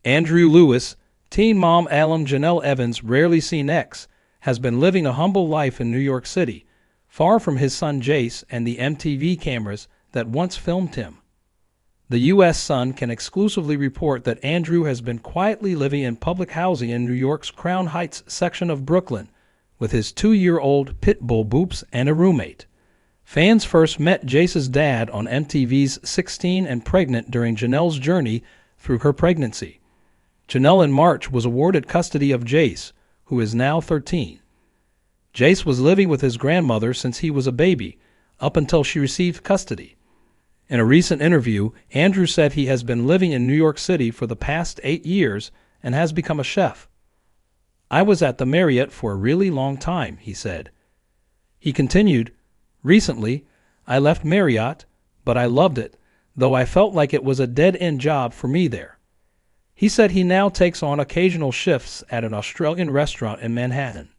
Andrew Lewis, teen mom alum Jenelle Evans' rarely seen ex, has been living a humble life in New York City, far from his son Jace and the MTV cameras that once filmed him. The U.S. Sun can exclusively report that Andrew has been quietly living in public housing in New York's Crown Heights section of Brooklyn, with his 2-year-old pit bull Boops and a roommate. Fans first met Jace's dad on MTV's 16 and Pregnant during Jenelle's journey through her pregnancy. Jenelle in March was awarded custody of Jace, who is now 13. Jace was living with his grandmother since he was a baby, up until she received custody. In a recent interview, Andrew said he has been living in New York City for the past 8 years and has become a chef. "I was at the Marriott for a really long time," he said. He continued, "Recently, I left Marriott, but I loved it, though I felt like it was a dead-end job for me there." He said he now takes on occasional shifts at an Australian restaurant in Manhattan.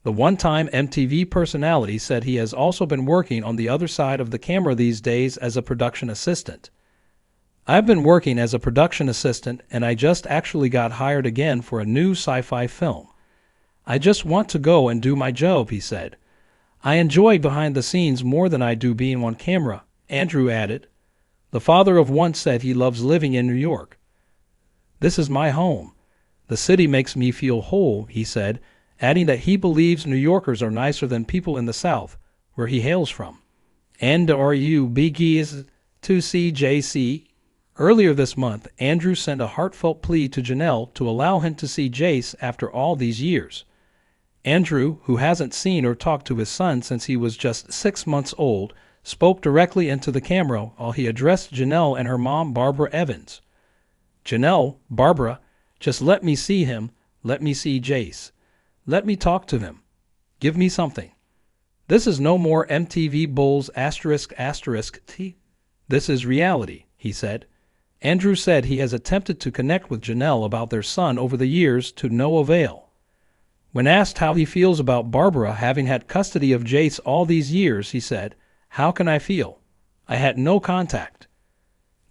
The one-time MTV personality said he has also been working on the other side of the camera these days as a production assistant. "I've been working as a production assistant, and I just actually got hired again for a new sci-fi film. I just want to go and do my job," he said. "I enjoy behind the scenes more than I do being on camera," Andrew added. The father of one said he loves living in New York. "This is my home. The city makes me feel whole," he said, adding that he believes New Yorkers are nicer than people in the South, where he hails from. And are you bees to see JC? Earlier this month, Andrew sent a heartfelt plea to Jenelle to allow him to see Jace after all these years. Andrew, who hasn't seen or talked to his son since he was just 6 months old, spoke directly into the camera while he addressed Jenelle and her mom, Barbara Evans. "Jenelle, Barbara, just let me see him. Let me see Jace. Let me talk to him. Give me something. This is no more MTV Bulls ****. This is reality," he said. Andrew said he has attempted to connect with Jenelle about their son over the years to no avail. When asked how he feels about Barbara having had custody of Jace all these years, he said, "How can I feel? I had no contact."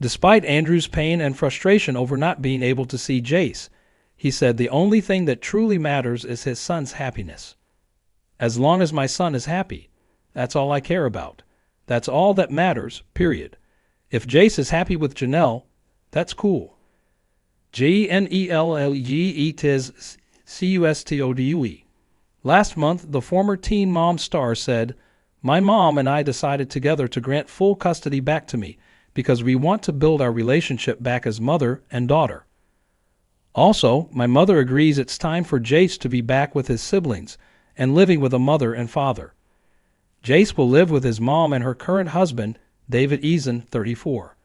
Despite Andrew's pain and frustration over not being able to see Jace, he said the only thing that truly matters is his son's happiness. "As long as my son is happy, that's all I care about. That's all that matters, period. If Jace is happy with Jenelle, that's cool." Jenelle. Last month, the former Teen Mom star said, "My mom and I decided together to grant full custody back to me because we want to build our relationship back as mother and daughter. Also, my mother agrees it's time for Jace to be back with his siblings and living with a mother and father." Jace will live with his mom and her current husband, David Eason, 34.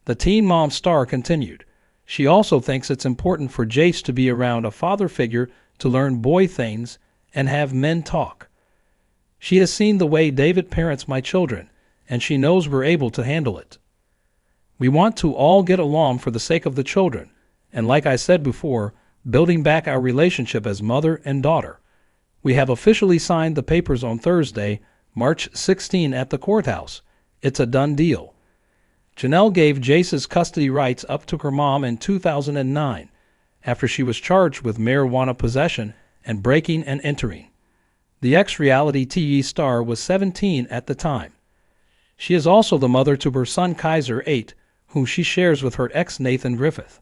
The Teen Mom star continued. She also thinks it's important for Jace to be around a father figure to learn boy things and have men talk. "She has seen the way David parents my children, and she knows we're able to handle it. We want to all get along for the sake of the children, and like I said before, building back our relationship as mother and daughter. We have officially signed the papers on Thursday, March 16 at the courthouse. It's a done deal." Jenelle gave Jace's custody rights up to her mom in 2009 after she was charged with marijuana possession and breaking and entering. The ex-reality TV star was 17 at the time. She is also the mother to her son Kaiser, 8, whom she shares with her ex Nathan Griffith.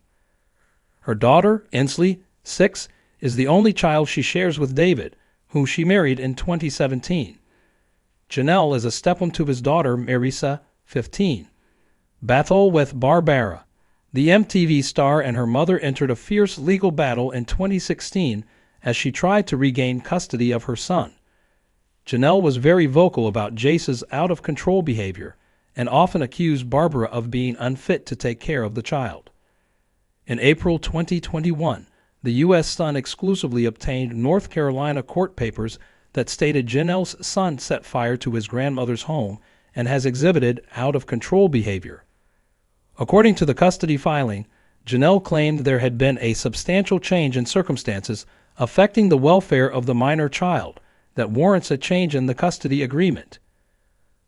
Her daughter, Inslee, 6, is the only child she shares with David, whom she married in 2017. Jenelle is a stepmom to his daughter, Marisa, 15. Battle with Barbara. The MTV star and her mother entered a fierce legal battle in 2016 as she tried to regain custody of her son. Jenelle was very vocal about Jace's out-of-control behavior and often accused Barbara of being unfit to take care of the child. In April 2021, the U.S. Sun exclusively obtained North Carolina court papers that stated Jenelle's son set fire to his grandmother's home and has exhibited out-of-control behavior. According to the custody filing, Jenelle claimed there had been a substantial change in circumstances affecting the welfare of the minor child that warrants a change in the custody agreement.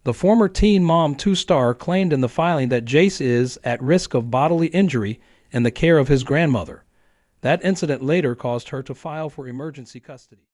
The former Teen Mom 2 star claimed in the filing that Jace is at risk of bodily injury in the care of his grandmother. That incident later caused her to file for emergency custody.